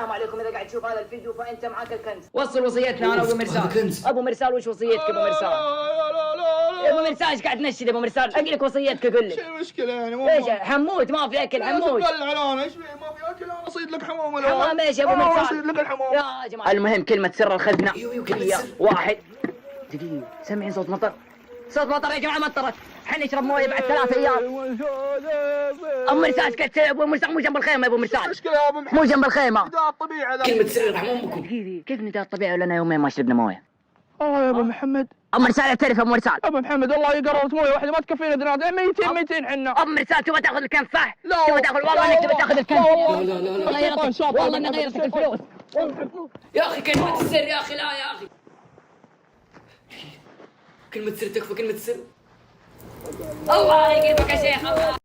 السلام عليكم. اذا قاعد تشوف هذا الفيديو فانت معك الكنز. وصل وصيتنا انا وابو مرسال. ابو مرسال وش وصيتك ابو مرسال؟ يا ابو مرسال ايش قاعد تنشد يا ابو مرسال؟ اقول لك وصيتك اقول لك. شو المشكلة يعني؟ ايش حموت ما في اكل حموت. تبلع انا ايش ما في اكل انا اصيد لك حمام الان. حمام ايش يا ابو مرسال؟ اصيد لك الحمام. يا جماعه المهم كلمة سر الخزنة. هي واحد. دقيقة سامعين صوت مطر؟ صوت مطر يا جماعة مطرت. احنا نشرب مويه بعد 3 ايام. ابو مرسال اسكت ابو مرسال مو جنب الخيمة يا ابو مرسال. المشكلة يا ابو محمد مو جنب الخيمة. نداء الطبيعة ذا. كلمة سر يرحم امكم. كيف نداء الطبيعي ولنا يومين ما شربنا مويه؟ والله يا ابو محمد. ابو مرسال اعترف يا ابو مرسال. ابو محمد والله قررت مويه واحده ما تكفينا دنادل 200 حنا. ابو مرسال تبغى تاخذ الكنز صح؟ لا تبغى تاخذ والله انك تبغى تاخذ الكنز. لا والله اني غيرتك الفلوس. يا اخي كلمة السر يا اخي لا يا اخي. كلمة سر تكفى كلمة سر. الله يقلبك يا شيخ الله.